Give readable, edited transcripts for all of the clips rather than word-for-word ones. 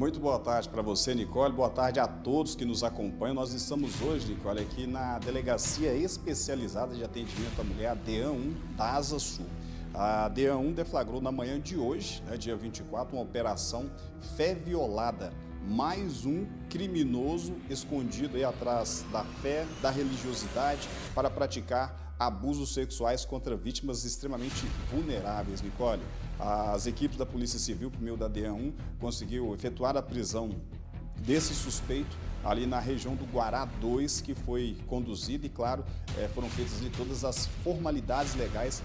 Muito boa tarde para você, Nicole. Boa tarde a todos que nos acompanham. Nós estamos hoje, Nicole, aqui na Delegacia Especializada de Atendimento à Mulher, a DEAN 1 da Asa Sul. A DEAN 1 deflagrou na manhã de hoje, dia 24, uma operação Fé Violada. Mais um criminoso escondido aí atrás da fé, da religiosidade, para praticar abusos sexuais contra vítimas extremamente vulneráveis, Nicole. As equipes da Polícia Civil, por meio da DEAN 1, conseguiu efetuar a prisão desse suspeito ali na região do Guará 2, que foi conduzido e, claro, foram feitas ali todas as formalidades legais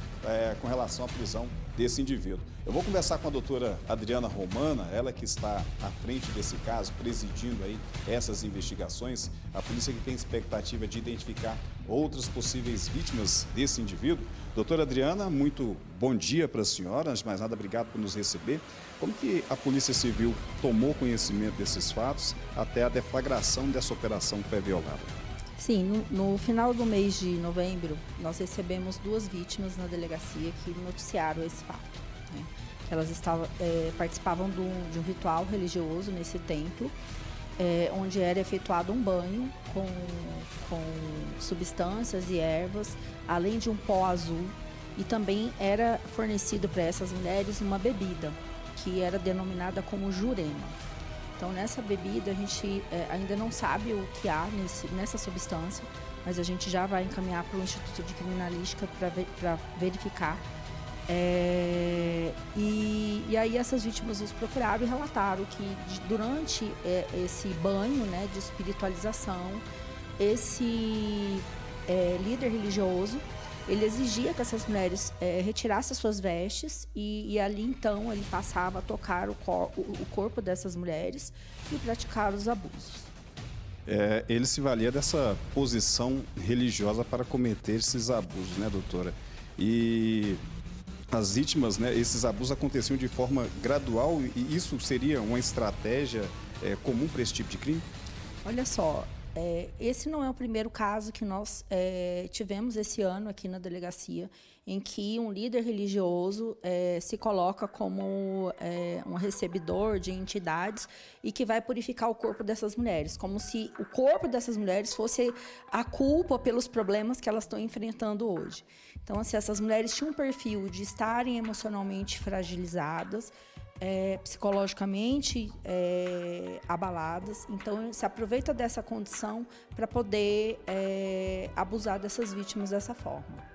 com relação à prisão desse indivíduo. Eu vou conversar com a doutora Adriana Romana, ela que está à frente desse caso, presidindo aí essas investigações. A polícia que tem expectativa de identificar outras possíveis vítimas desse indivíduo. Doutora Adriana, muito bom dia para a senhora. Antes de mais nada, obrigado por nos receber. Como que a Polícia Civil tomou conhecimento desses fatos até a deflagração dessa operação Fé Violada? Sim, no final do mês de novembro, nós recebemos 2 vítimas na delegacia que noticiaram esse fato. Né? Elas participavam de um ritual religioso nesse templo, onde era efetuado um banho com substâncias e ervas, além de um pó azul, e também era fornecido para essas mulheres uma bebida, que era denominada como jurema. Então, nessa bebida, a gente ainda não sabe o que há nessa substância, mas a gente já vai encaminhar para o Instituto de Criminalística para verificar. E aí essas vítimas nos procuraram e relataram que durante esse banho, né, de espiritualização, esse líder religioso, ele exigia que essas mulheres retirassem as suas vestes e ali então ele passava a tocar o corpo dessas mulheres e praticar os abusos. Ele se valia dessa posição religiosa para cometer esses abusos, né, doutora? E as vítimas, né, esses abusos aconteciam de forma gradual e isso seria uma estratégia comum para esse tipo de crime? Olha só, esse não é o primeiro caso que nós tivemos esse ano aqui na delegacia, em que um líder religioso se coloca como um recebedor de entidades e que vai purificar o corpo dessas mulheres, como se o corpo dessas mulheres fosse a culpa pelos problemas que elas estão enfrentando hoje. Então, assim, essas mulheres tinham um perfil de estarem emocionalmente fragilizadas, psicologicamente abaladas, então se aproveita dessa condição para poder abusar dessas vítimas dessa forma.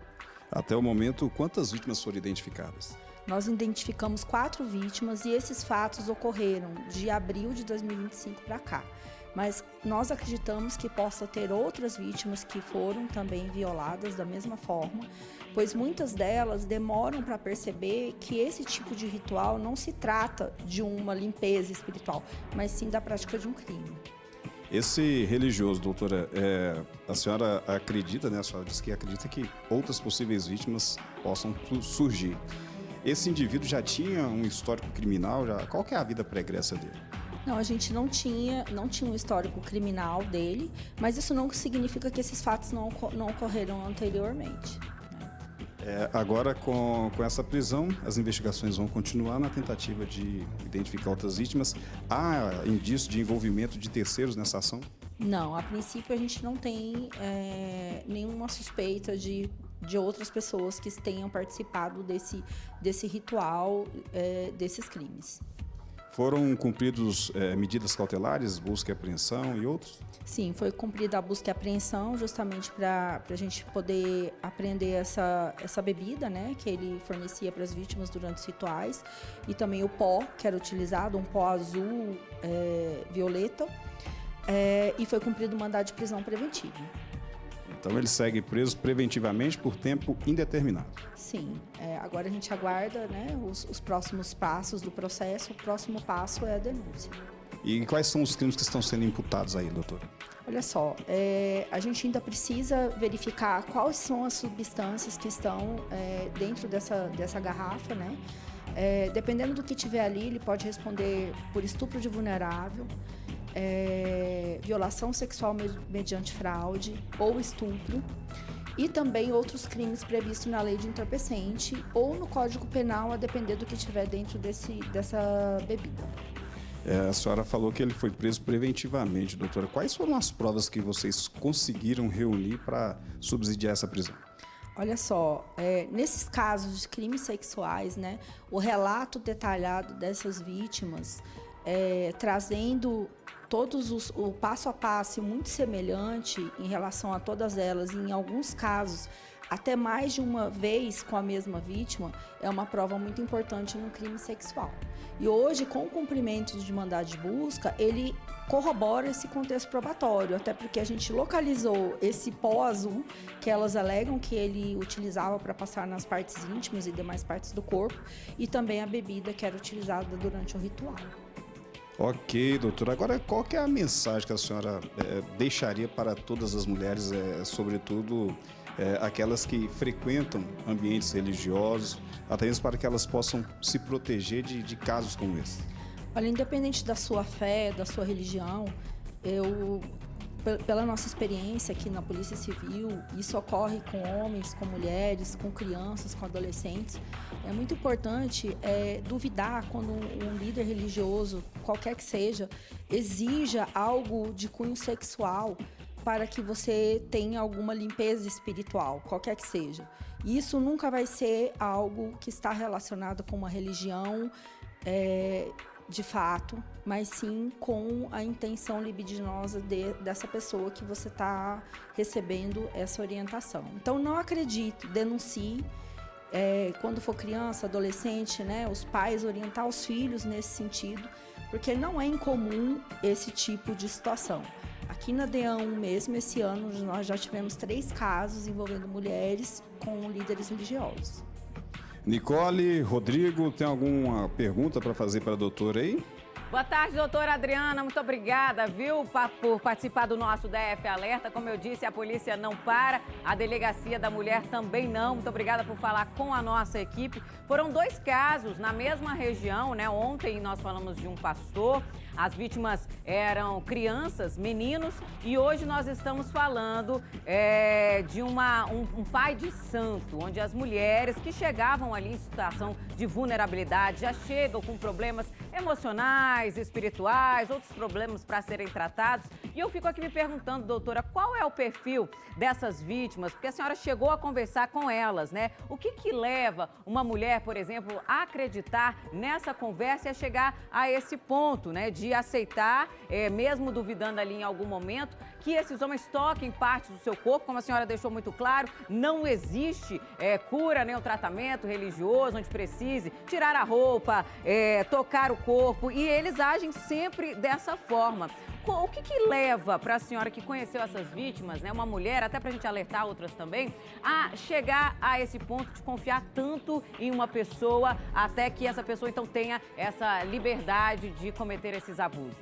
Até o momento, quantas vítimas foram identificadas? Nós identificamos 4 vítimas e esses fatos ocorreram de abril de 2025 para cá. Mas nós acreditamos que possa ter outras vítimas que foram também violadas da mesma forma, pois muitas delas demoram para perceber que esse tipo de ritual não se trata de uma limpeza espiritual, mas sim da prática de um crime. Esse religioso, doutora, a senhora acredita, né? A senhora disse que acredita que outras possíveis vítimas possam surgir. Esse indivíduo já tinha um histórico criminal? Qual que é a vida pregressa dele? Não, a gente não tinha um histórico criminal dele, mas isso não significa que esses fatos não ocorreram anteriormente. Agora, com essa prisão, as investigações vão continuar na tentativa de identificar outras vítimas. Há indício de envolvimento de terceiros nessa ação? Não, a princípio a gente não tem nenhuma suspeita de outras pessoas que tenham participado desse ritual, desses crimes. Foram cumpridos medidas cautelares, busca e apreensão e outros? Sim, foi cumprida a busca e apreensão justamente para a gente poder apreender essa bebida, né, que ele fornecia para as vítimas durante os rituais, e também o pó que era utilizado, um pó azul violeta, e foi cumprido o mandado de prisão preventivo. Então ele segue preso preventivamente por tempo indeterminado. Sim, agora a gente aguarda, né, os próximos passos do processo. O próximo passo é a denúncia. E quais são os crimes que estão sendo imputados aí, doutora? Olha só, a gente ainda precisa verificar quais são as substâncias que estão dentro dessa garrafa, né? Dependendo do que tiver ali, ele pode responder por estupro de vulnerável, violação sexual mediante fraude ou estupro, e também outros crimes previstos na lei de entorpecente ou no Código Penal, a depender do que tiver dentro dessa bebida. A senhora falou que ele foi preso preventivamente, doutora. Quais foram as provas que vocês conseguiram reunir para subsidiar essa prisão? Olha só, nesses casos de crimes sexuais, né, o relato detalhado dessas vítimas, trazendo o passo a passo muito semelhante em relação a todas elas, e em alguns casos até mais de uma vez com a mesma vítima, é uma prova muito importante no crime sexual. E hoje, com o cumprimento de mandado de busca, ele corrobora esse contexto probatório, até porque a gente localizou esse pó azul que elas alegam que ele utilizava para passar nas partes íntimas e demais partes do corpo, e também a bebida que era utilizada durante o ritual. Ok, doutora. Agora, qual que é a mensagem que a senhora deixaria para todas as mulheres, sobretudo aquelas que frequentam ambientes religiosos, até mesmo para que elas possam se proteger de casos como esse? Olha, independente da sua fé, da sua religião, pela nossa experiência aqui na Polícia Civil, isso ocorre com homens, com mulheres, com crianças, com adolescentes. É muito importante duvidar quando um líder religioso, qualquer que seja, exija algo de cunho sexual para que você tenha alguma limpeza espiritual, qualquer que seja. Isso nunca vai ser algo que está relacionado com uma religião de fato, mas sim com a intenção libidinosa dessa pessoa que você está recebendo essa orientação. Então, não acredite, denuncie. Quando for criança, adolescente, né, os pais orientar os filhos nesse sentido, porque não é incomum esse tipo de situação. Aqui na DEAN mesmo, esse ano, nós já tivemos 3 casos envolvendo mulheres com líderes religiosos. Nicole, Rodrigo, tem alguma pergunta para fazer para a doutora aí? Boa tarde, doutora Adriana. Muito obrigada, viu, por participar do nosso DF Alerta. Como eu disse, a polícia não para, a Delegacia da Mulher também não. Muito obrigada por falar com a nossa equipe. Foram 2 casos na mesma região, né? Ontem nós falamos de um pastor. As vítimas eram crianças, meninos, e hoje nós estamos falando de um pai de santo, onde as mulheres que chegavam ali em situação de vulnerabilidade já chegam com problemas emocionais, espirituais, outros problemas para serem tratados. E eu fico aqui me perguntando, doutora, qual é o perfil dessas vítimas? Porque a senhora chegou a conversar com elas, né? O que leva uma mulher, por exemplo, a acreditar nessa conversa e a chegar a esse ponto, né? De aceitar, mesmo duvidando ali em algum momento, que esses homens toquem partes do seu corpo, como a senhora deixou muito claro, não existe cura nem o tratamento religioso onde precise tirar a roupa, tocar o corpo, e eles agem sempre dessa forma. O que leva para a senhora que conheceu essas vítimas, né, uma mulher, até para a gente alertar outras também, a chegar a esse ponto de confiar tanto em uma pessoa até que essa pessoa então tenha essa liberdade de cometer esses abusos?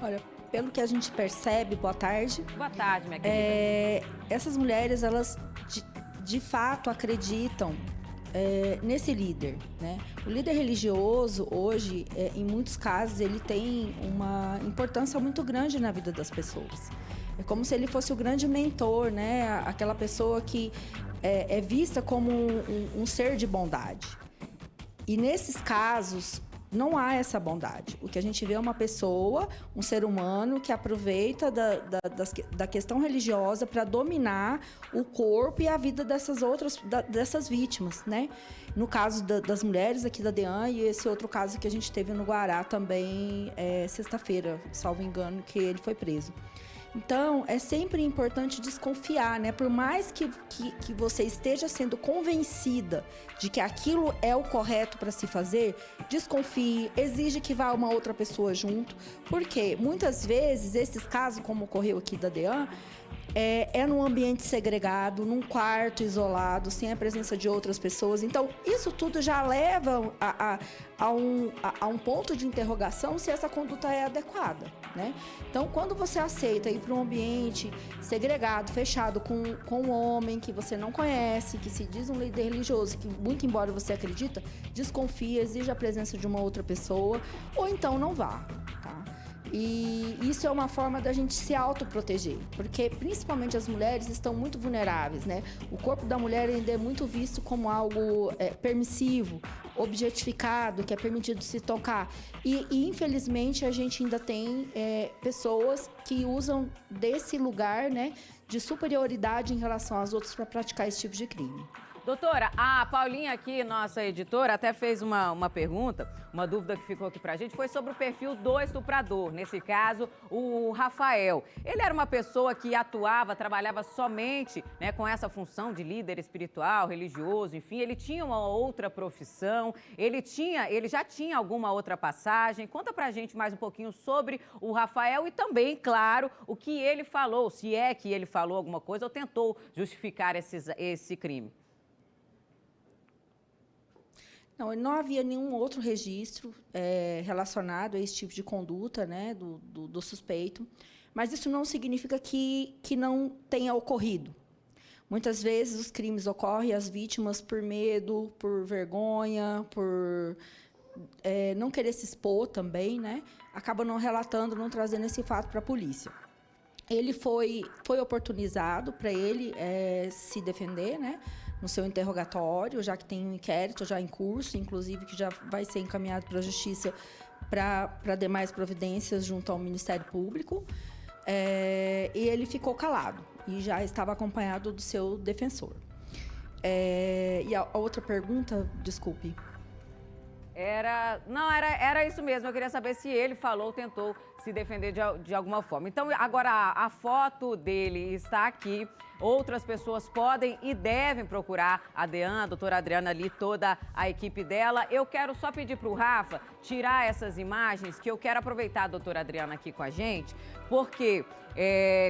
Olha, pelo que a gente percebe, boa tarde. Boa tarde, minha querida. Essas mulheres, elas de fato acreditam nesse líder, né? O líder religioso hoje, em muitos casos, ele tem uma importância muito grande na vida das pessoas. É como se ele fosse o grande mentor, né? Aquela pessoa que é vista como um ser de bondade. E nesses casos, não há essa bondade. O que a gente vê é uma pessoa, um ser humano que aproveita da questão religiosa para dominar o corpo e a vida dessas vítimas, né? No caso das mulheres aqui da DEAN, e esse outro caso que a gente teve no Guará também, sexta-feira, salvo engano, que ele foi preso. Então, é sempre importante desconfiar, né? Por mais que você esteja sendo convencida de que aquilo é o correto para se fazer, desconfie, exige que vá uma outra pessoa junto, porque muitas vezes esses casos, como ocorreu aqui da DEAN, num ambiente segregado, num quarto isolado, sem a presença de outras pessoas. Então, isso tudo já leva a um ponto de interrogação se essa conduta é adequada, né? Então, quando você aceita ir para um ambiente segregado, fechado, com um homem que você não conhece, que se diz um líder religioso, que muito embora você acredita, desconfia, exige a presença de uma outra pessoa, ou então não vá, tá? E isso é uma forma da gente se autoproteger, porque principalmente as mulheres estão muito vulneráveis, né? O corpo da mulher ainda é muito visto como algo permissivo, objetificado, que é permitido se tocar. E infelizmente a gente ainda tem pessoas que usam desse lugar, né, de superioridade em relação às outras para praticar esse tipo de crime. Doutora, a Paulinha aqui, nossa editora, até fez uma pergunta, uma dúvida que ficou aqui pra gente, foi sobre o perfil do estuprador, nesse caso, o Rafael. Ele era uma pessoa que atuava, trabalhava somente, né, com essa função de líder espiritual, religioso, enfim, ele tinha uma outra profissão, ele já tinha alguma outra passagem. Conta pra gente mais um pouquinho sobre o Rafael e também, claro, o que ele falou, se é que ele falou alguma coisa ou tentou justificar esse crime. Não havia nenhum outro registro relacionado a esse tipo de conduta, né, do suspeito, mas isso não significa que não tenha ocorrido. Muitas vezes os crimes ocorrem, as vítimas, por medo, por vergonha, por não querer se expor também, né, acabam não relatando, não trazendo esse fato para a polícia. Ele foi oportunizado para ele se defender, né, no seu interrogatório, já que tem um inquérito já em curso, inclusive que já vai ser encaminhado para a Justiça para demais providências junto ao Ministério Público. E ele ficou calado e já estava acompanhado do seu defensor. E a outra pergunta, desculpe. Era isso mesmo. Eu queria saber se ele falou, tentou se defender de alguma forma. Então, agora a foto dele está aqui. Outras pessoas podem e devem procurar a Dean, a doutora Adriana ali, toda a equipe dela. Eu quero só pedir para o Rafa tirar essas imagens, que eu quero aproveitar a doutora Adriana aqui com a gente, porque,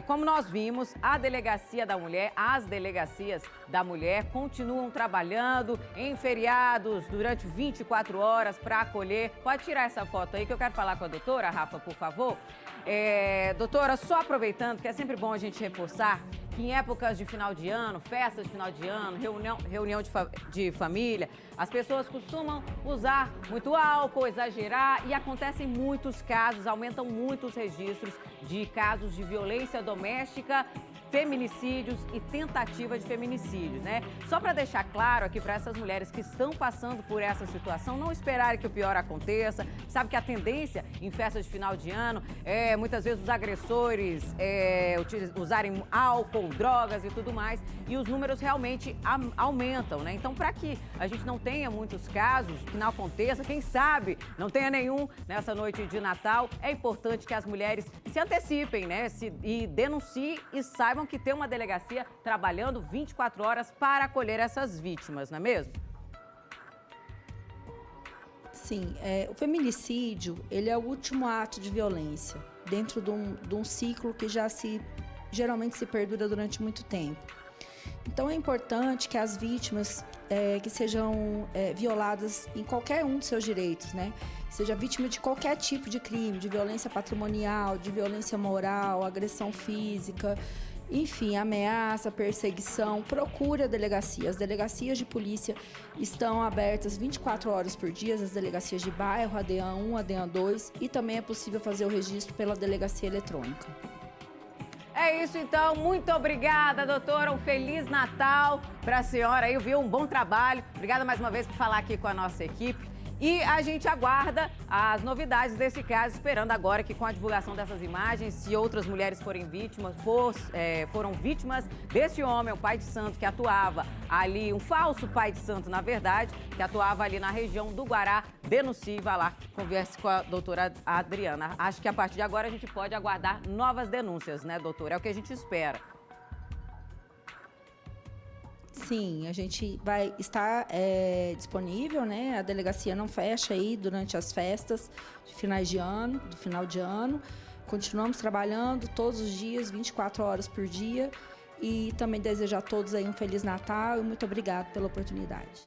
como nós vimos, a Delegacia da Mulher, as delegacias da mulher continuam trabalhando em feriados durante 24 horas para acolher. Pode tirar essa foto aí que eu quero falar com a doutora, Rafa, por favor. Doutora, só aproveitando, que é sempre bom a gente reforçar que em épocas de final de ano, festas de final de ano, reunião de família, as pessoas costumam usar muito álcool, exagerar e acontecem muitos casos, aumentam muitos registros de casos de violência doméstica, feminicídios e tentativa de feminicídios, né? Só para deixar claro aqui para essas mulheres que estão passando por essa situação, não esperarem que o pior aconteça. Sabe que a tendência em festas de final de ano é muitas vezes os agressores usarem álcool, drogas e tudo mais, e os números realmente aumentam, né? Então, para que a gente não tenha muitos casos, que não aconteça, quem sabe não tenha nenhum nessa noite de Natal, é importante que as mulheres se antecipem, né? E denunciem e saibam que tem uma delegacia trabalhando 24 horas para acolher essas vítimas, não é mesmo? Sim, o feminicídio, ele é o último ato de violência dentro de um ciclo que geralmente se perdura durante muito tempo. Então é importante que as vítimas que sejam violadas em qualquer um dos seus direitos, né? Seja vítima de qualquer tipo de crime, de violência patrimonial, de violência moral, agressão física, enfim, ameaça, perseguição, procure a delegacia. As delegacias de polícia estão abertas 24 horas por dia, as delegacias de bairro, a DEAN 1, a DEAN 2, e também é possível fazer o registro pela delegacia eletrônica. É isso, então. Muito obrigada, doutora. Um Feliz Natal para a senhora aí, viu? Um bom trabalho. Obrigada mais uma vez por falar aqui com a nossa equipe. E a gente aguarda as novidades desse caso, esperando agora que com a divulgação dessas imagens, se outras mulheres forem vítimas, foram vítimas desse homem, o pai de santo, que atuava ali, um falso pai de santo, na verdade, que atuava ali na região do Guará, denuncie, vá lá, converse com a doutora Adriana. Acho que a partir de agora a gente pode aguardar novas denúncias, né, doutora? É o que a gente espera. Sim, a gente vai estar disponível, né? A delegacia não fecha aí durante as festas de finais de ano, do final de ano. Continuamos trabalhando todos os dias, 24 horas por dia. E também desejo a todos aí um Feliz Natal e muito obrigada pela oportunidade.